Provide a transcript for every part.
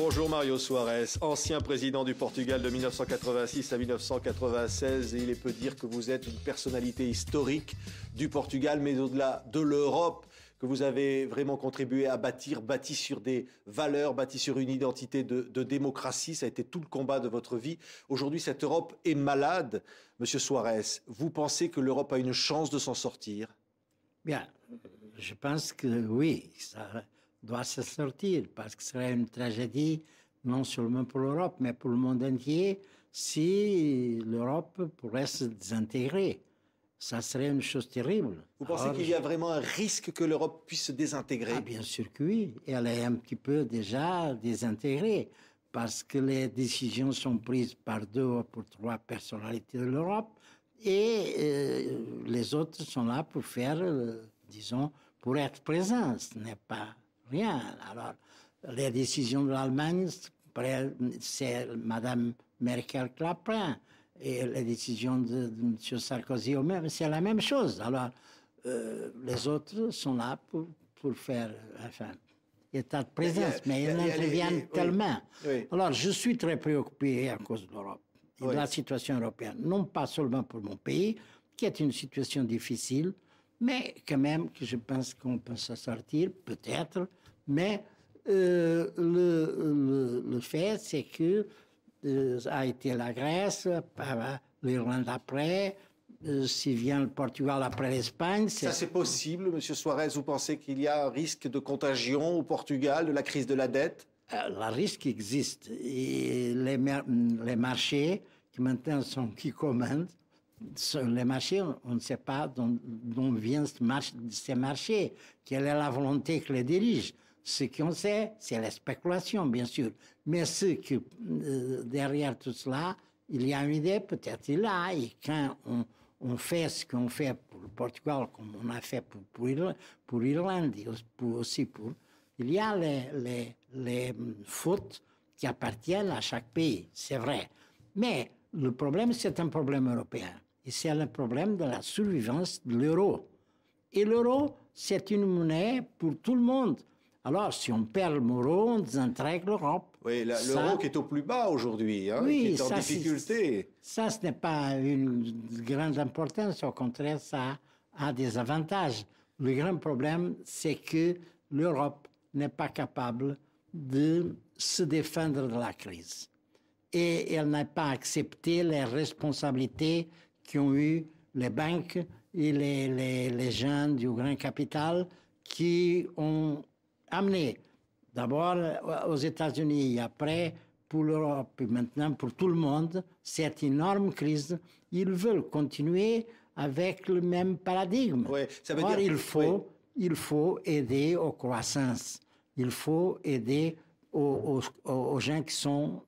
Bonjour Mário Soares, ancien président du Portugal de 1986 à 1996, et il est peu dire que vous êtes une personnalité historique du Portugal, mais au-delà de l'Europe, que vous avez vraiment contribué à bâtir, bâti sur des valeurs, bâti sur une identité de démocratie. Ça a été tout le combat de votre vie. Aujourd'hui, cette Europe est malade. Monsieur Soares, vous pensez que l'Europe a une chance de s'en sortir? Bien, je pense que oui, ça doit se sortir, parce que ce serait une tragédie non seulement pour l'Europe, mais pour le monde entier, si l'Europe pourrait se désintégrer. Ça serait une chose terrible. Vous pensez qu'il y a vraiment un risque que l'Europe puisse se désintégrer? Ah, bien sûr que oui. Elle est un petit peu déjà désintégrée, parce que les décisions sont prises par 2 ou pour 3 personnalités de l'Europe, et les autres sont là pour faire, disons, pour être présents. Ce n'est pas rien. Alors, les décisions de l'Allemagne, c'est Mme Merkel qui la prend. Et les décisions de M. Sarkozy, c'est la même chose. Alors, les autres sont là pour faire, enfin, état de présence, mais ils interviennent tellement. Oui. Alors, je suis très préoccupé à cause de l'Europe et de la situation européenne. Non pas seulement pour mon pays, qui est une situation difficile, mais quand même que je pense qu'on peut s'en sortir, peut-être. Mais le fait, c'est que a été la Grèce, l'Irlande après, si vient le Portugal après l'Espagne. Ça, c'est possible, Monsieur Soares? Vous pensez qu'il y a un risque de contagion au Portugal, de la crise de la dette? Le risque existe. Et les marchés, qui maintenant sont qui commandent, les marchés, on ne sait pas d'où viennent ces marchés, quelle est la volonté qui les dirige. Ce qu'on sait, c'est la spéculation, bien sûr. Mais derrière tout cela, il y a une idée, peut-être il y a. Et quand on fait ce qu'on fait pour le Portugal, comme on a fait pour l'Irlande, et aussi pour... Il y a les fautes qui appartiennent à chaque pays, c'est vrai. Mais le problème, c'est un problème européen. Et c'est le problème de la survivance de l'euro. Et l'euro, c'est une monnaie pour tout le monde. Alors, si on perd l'euro, on désintègre l'Europe. Oui, l'euro qui est au plus bas aujourd'hui, hein, oui, qui est en difficulté. Ça, ce n'est pas une grande importance. Au contraire, ça a des avantages. Le grand problème, c'est que l'Europe n'est pas capable de se défendre de la crise. Et elle n'a pas accepté les responsabilités qu'ont eues les banques et les gens du grand capital qui ont amené d'abord aux États-Unis et après pour l'Europe et maintenant pour tout le monde cette énorme crise. Ils veulent continuer avec le même paradigme. Oui, ça veut Or, dire... il faut aider aux croissances. Il faut aider aux gens qui sont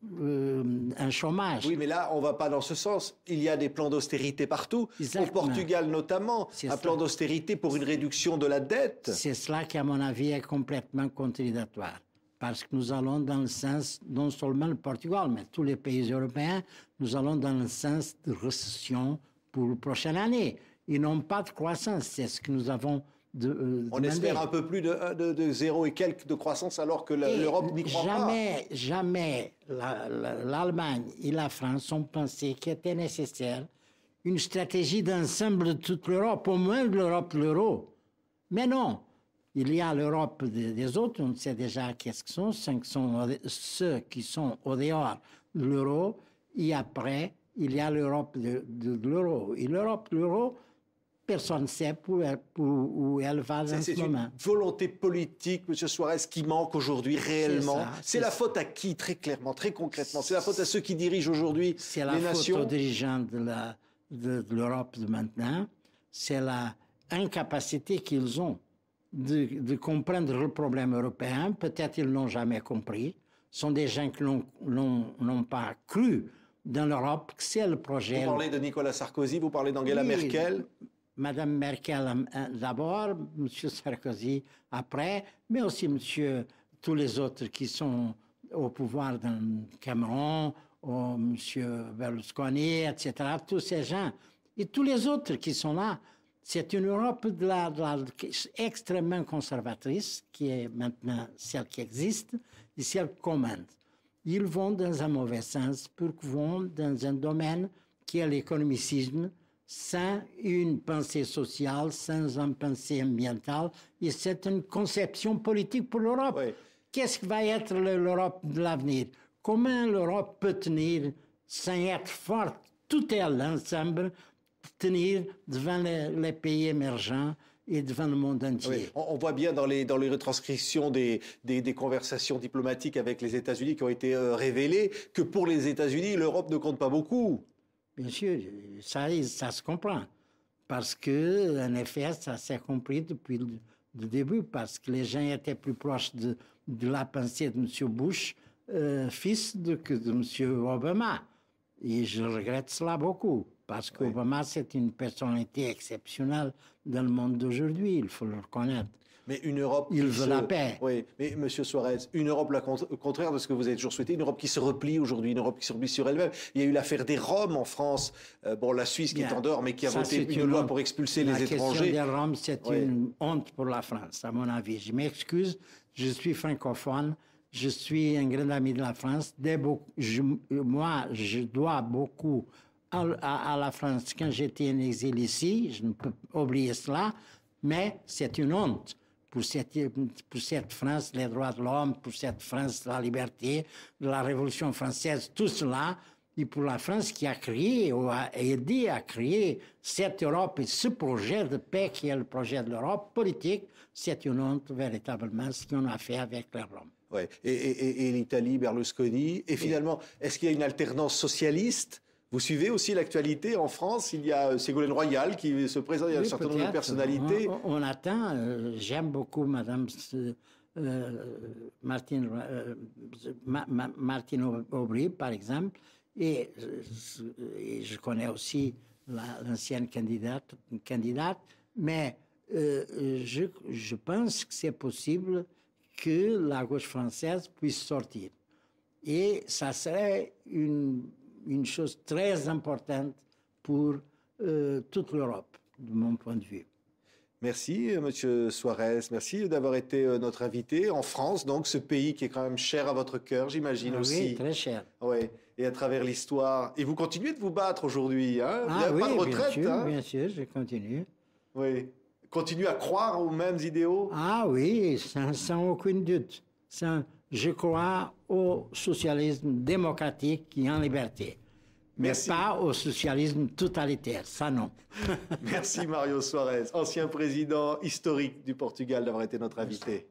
en chômage. Oui, mais là, on ne va pas dans ce sens. Il y a des plans d'austérité partout. Exactement. Au Portugal notamment, un plan d'austérité pour une réduction de la dette. C'est cela qui, à mon avis, est complètement contradictoire. Parce que nous allons dans le sens, non seulement le Portugal, mais tous les pays européens, nous allons dans le sens de récession pour la prochaine année. Ils n'ont pas de croissance. C'est ce que nous avons on espère un peu plus de 0 et quelques de croissance alors que l'Europe n'y croit pas. Jamais l'Allemagne et la France ont pensé qu'il était nécessaire une stratégie d'ensemble de toute l'Europe, au moins de l'Europe de l'euro. Mais non, il y a l'Europe des autres, on sait déjà qu'est-ce que sont, ceux qui sont au dehors de l'euro, et après, il y a l'Europe de l'euro. Et l'Europe de l'euro, personne ne sait où elle va dans ce moment. C'est une volonté politique, M. Soares, qui manque aujourd'hui réellement. C'est la faute à qui, très clairement, très concrètement? C'est la faute à ceux qui dirigent aujourd'hui les nations? C'est la faute aux dirigeants de l'Europe de maintenant. C'est la incapacité qu'ils ont de comprendre le problème européen. Peut-être ils n'ont jamais compris. Ce sont des gens qui n'ont pas cru dans l'Europe, que c'est le projet. Vous parlez de Nicolas Sarkozy, vous parlez d'Angela Merkel. Madame Merkel d'abord, M. Sarkozy après, mais aussi tous les autres qui sont au pouvoir dans Cameroun, M. Berlusconi, etc., tous ces gens. Et tous les autres qui sont là. C'est une Europe extrêmement conservatrice, qui est maintenant celle qui existe, et celle qui commande. ils vont dans un mauvais sens, pour qu'ils vont dans un domaine qui est l'économicisme, sans une pensée sociale, sans une pensée ambientale, et c'est une conception politique pour l'Europe. Oui. Qu'est-ce que va être l'Europe de l'avenir? Comment l'Europe peut tenir sans être forte, tout elle ensemble, tenir devant les pays émergents et devant le monde entier. Oui, on voit bien dans les retranscriptions des conversations diplomatiques avec les États-Unis qui ont été révélées que pour les États-Unis, l'Europe ne compte pas beaucoup. Bien sûr, ça se comprend. Parce que, en effet, ça s'est compris depuis le début, parce que les gens étaient plus proches de la pensée de M. Bush, fils, que de M. Obama. Et je regrette cela beaucoup, parce qu'Obama, c'est une personnalité exceptionnelle dans le monde d'aujourd'hui, il faut le reconnaître. Mais une Europe il veut la paix. Oui, mais M. Suarez, une Europe, au contraire de ce que vous avez toujours souhaité, une Europe qui se replie aujourd'hui, une Europe qui se replie sur elle-même. Il y a eu l'affaire des Roms en France, la Suisse qui est en dehors, mais qui a voté une loi pour expulser les étrangers. La question des Roms, c'est une honte pour la France, à mon avis. Je m'excuse, je suis francophone, je suis un grand ami de la France. Moi, je dois beaucoup à la France quand j'étais en exil ici, je ne peux pas oublier cela, mais c'est une honte. Pour cette France, les droits de l'homme, pour cette France, la liberté, la Révolution française, tout cela, et pour la France qui a créé ou a aidé à créer cette Europe et ce projet de paix qui est le projet de l'Europe politique, c'est une honte véritablement ce qu'on a fait avec les Roms. Oui, et l'Italie, Berlusconi, et finalement, est-ce qu'il y a une alternance socialiste ? Vous suivez aussi l'actualité en France, il y a Ségolène Royal qui se présente, il y a un certain nombre de personnalités. On attend, j'aime beaucoup Madame Martine Aubry, par exemple, et je connais aussi l'ancienne candidate, mais je pense que c'est possible que la gauche française puisse sortir. Et ça serait une chose très importante pour toute l'Europe, de mon point de vue. Merci, M. Suarez. Merci d'avoir été notre invité en France, donc ce pays qui est quand même cher à votre cœur, j'imagine aussi. Oui, très cher. Oui, et à travers l'histoire. Et vous continuez de vous battre aujourd'hui, hein? Vous n'avez pas de retraite, bien sûr, je continue. Oui. Continuez à croire aux mêmes idéaux? Ah oui, sans aucun doute. Je crois au socialisme démocratique qui est en liberté. Merci. Mais pas au socialisme totalitaire, ça non. Merci Mário Soares, ancien président historique du Portugal, d'avoir été notre invité.